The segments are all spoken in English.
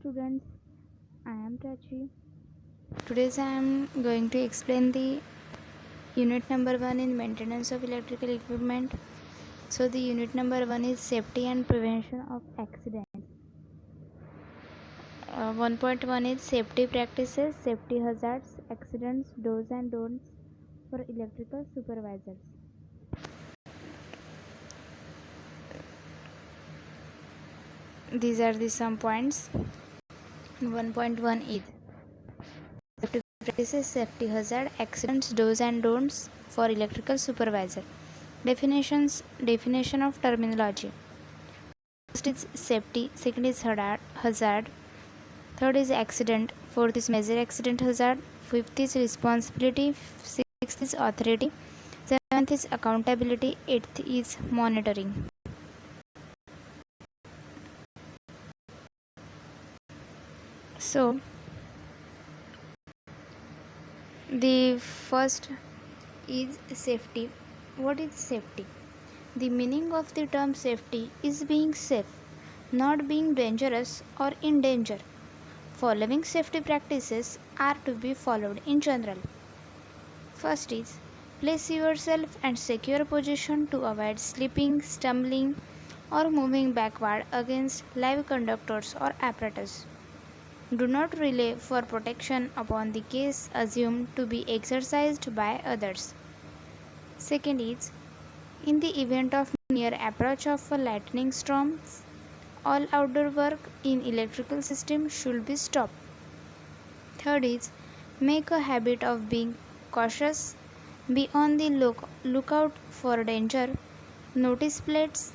students, I am Prachi. Today I am going to explain the unit number 1 in maintenance of electrical equipment. So the unit number 1 is safety and prevention of accidents. 1.1 is safety practices, safety hazards, accidents, do's and don'ts for electrical supervisors. These are the some points. 1.1 is safety practices, safety hazard, accidents, do's and don'ts for electrical supervisor. Definition of terminology. First is safety, second is hazard, third is accident, fourth is major accident hazard, fifth is responsibility, sixth is authority, seventh is accountability, eighth is monitoring. So the first is safety. What is safety? The meaning of the term safety is being safe, not being dangerous or in danger. Following safety practices are to be followed in general. First is place yourself and secure position to avoid slipping, stumbling, or moving backward against live conductors or apparatus. Do not rely for protection upon the case assumed to be exercised by others. Second is in the event of near approach of a lightning storm, all outdoor work in electrical system should be stopped. Third is make a habit of being cautious. Be on the lookout for danger, notice plates,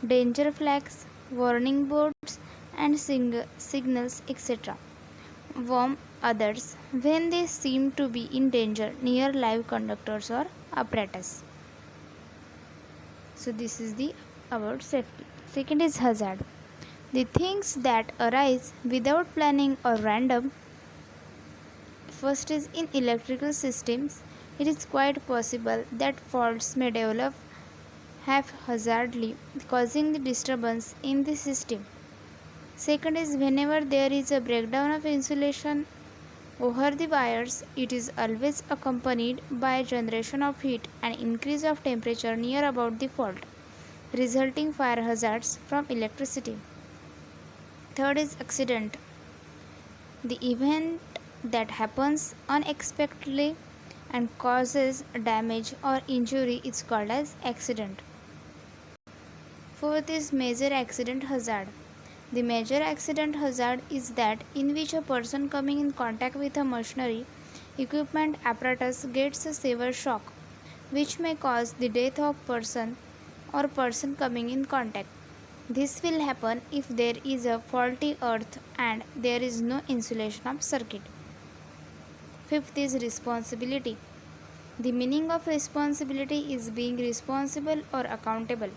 danger flags, warning boards, and signals, etc. Warn others when they seem to be in danger near live conductors or apparatus. So this is the about safety. Second is hazard. The things that arise without planning or random. First is in electrical systems, it is quite possible that faults may develop haphazardly, causing the disturbance in the system. Second is whenever there is a breakdown of insulation over the wires, it is always accompanied by generation of heat and increase of temperature near about the fault, resulting fire hazards from electricity. Third is accident. The event that happens unexpectedly and causes damage or injury is called as accident. Fourth is major accident hazard. The major accident hazard is that in which a person coming in contact with a machinery, equipment, apparatus gets a severe shock, which may cause the death of person or person coming in contact. This will happen if there is a faulty earth and there is no insulation of circuit. Fifth is responsibility. The meaning of responsibility is being responsible or accountable.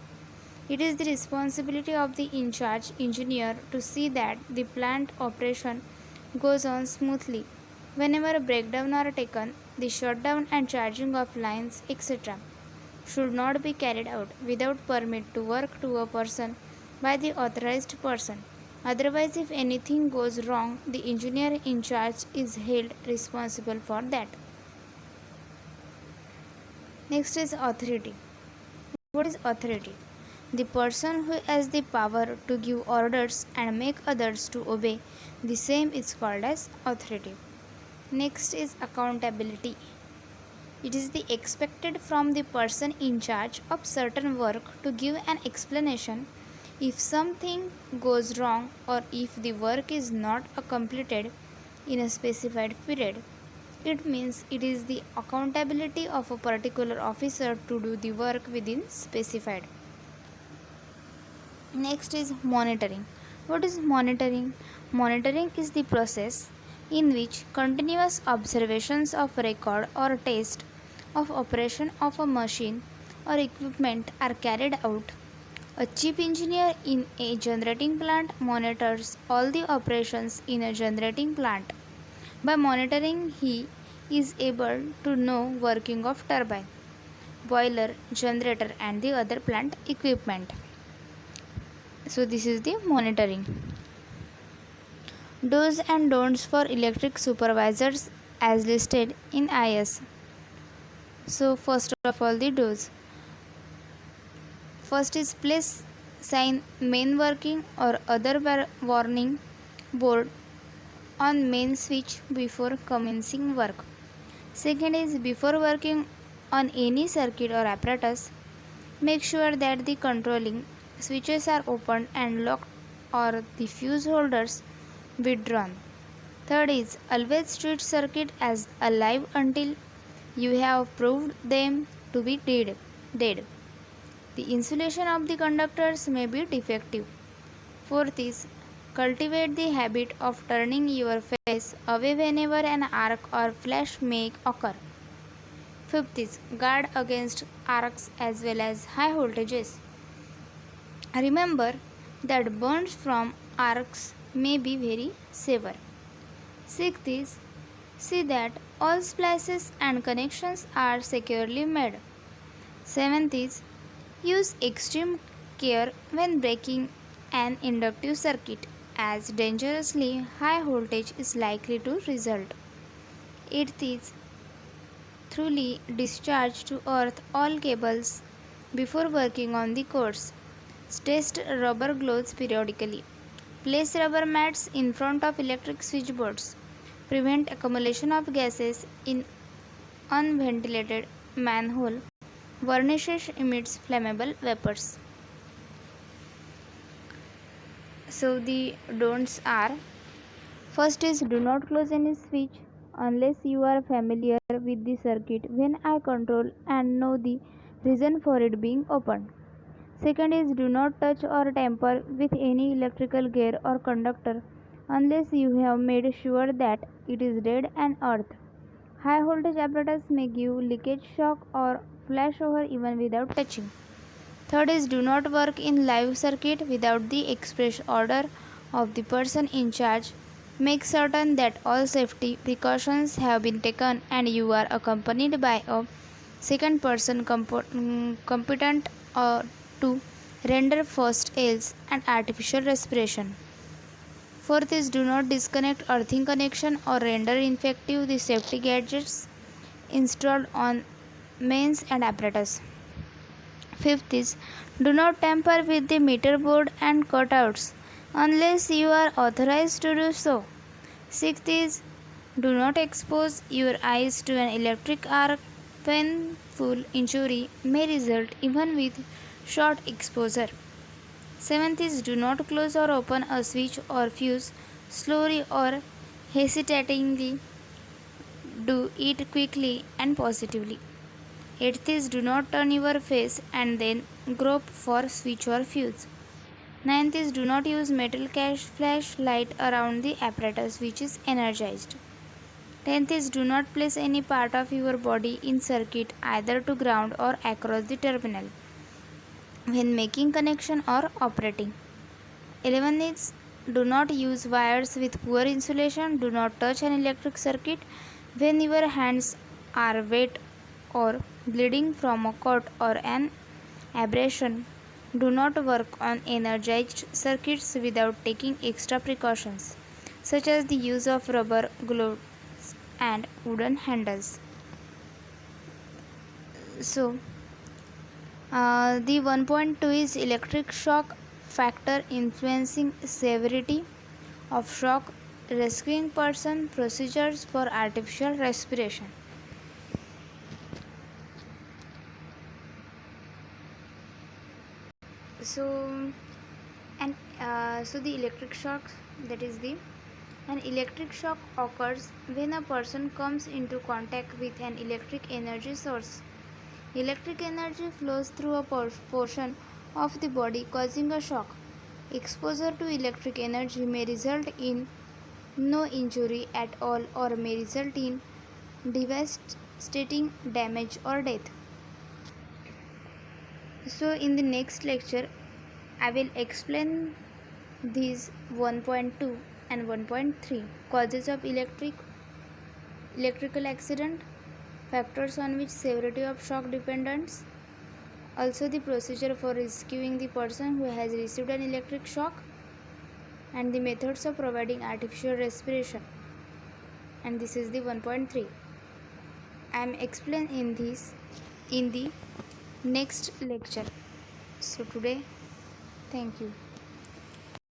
It is the responsibility of the in-charge engineer to see that the plant operation goes on smoothly. Whenever a breakdown are taken, the shutdown and charging of lines, etc., should not be carried out without permit to work to a person by the authorized person. Otherwise, if anything goes wrong, the engineer in charge is held responsible for that. Next is authority. What is authority? The person who has the power to give orders and make others to obey the same is called as authority. Next is accountability. It is the expected from the person in charge of certain work to give an explanation if something goes wrong or if the work is not completed in a specified period. It means it is the accountability of a particular officer to do the work within specified. Next is monitoring. What is monitoring? Monitoring is the process in which continuous observations of record or test of operation of a machine or equipment are carried out. A chief engineer in a generating plant monitors all the operations in a generating plant. By monitoring, he is able to know working of turbine, boiler, generator and the other plant equipment. So this is the monitoring. Do's and don'ts for electric supervisors as listed in IS. So first of all, the do's. First is place sign main working or other warning board on main switch before commencing work. Second is before working on any circuit or apparatus, make sure that the controlling switches are opened and locked or the fuse holders withdrawn. Third is always treat circuit as alive until you have proved them to be dead. The insulation of the conductors may be defective. Fourth is cultivate the habit of turning your face away whenever an arc or flash may occur. Fifth is guard against arcs as well as high voltages. Remember that burns from arcs may be very severe. Sixth is see that all splices and connections are securely made. Seventh is use extreme care when breaking an inductive circuit as dangerously high voltage is likely to result. Eighth is thoroughly discharge to earth all cables before working on the cords. Test rubber gloves periodically. Place rubber mats in front of electric switchboards. Prevent accumulation of gases in unventilated manhole. Varnishes emits flammable vapors. So the don'ts are: first is do not close any switch unless you are familiar with the circuit when I control and know the reason for it being opened. Second is do not touch or tamper with any electrical gear or conductor unless you have made sure that it is dead and earth. High voltage apparatus may give leakage shock or flashover even without touching. Third is do not work in live circuit without the express order of the person in charge. Make certain that all safety precautions have been taken and you are accompanied by a second person competent to render first aids and artificial respiration. Fourth is do not disconnect earthing connection or render ineffective the safety gadgets installed on mains and apparatus. Fifth is do not tamper with the meter board and cutouts unless you are authorized to do so. Sixth is do not expose your eyes to an electric arc. Painful injury may result even with short exposure. Seventh is do not close or open a switch or fuse slowly or hesitatingly. Do it quickly and positively. Eighth is do not turn your face and then grope for switch or fuse. Ninth is do not use metal flashlight around the apparatus which is energized. 10th is do not place any part of your body in circuit either to ground or across the terminal when making connection or operating. 11th is do not use wires with poor insulation. Do not touch an electric circuit when your hands are wet or bleeding from a cut or an abrasion. Do not work on energized circuits without taking extra precautions, such as the use of rubber gloves and wooden handles. So, the 1.2 is electric shock factor influencing severity of shock, rescuing person, procedures for artificial respiration. So the electric shock, that is the an electric shock occurs when a person comes into contact with an electric energy source. Electric energy flows through a portion of the body causing a shock. Exposure to electric energy may result in no injury at all or may result in devastating damage or death. So in the next lecture I will explain these 1.2 and 1.3 causes of electrical accident, factors on which severity of shock depends, also the procedure for rescuing the person who has received an electric shock, and the methods of providing artificial respiration. And this is the 1.3. I am explain in this in the next lecture. So today, thank you.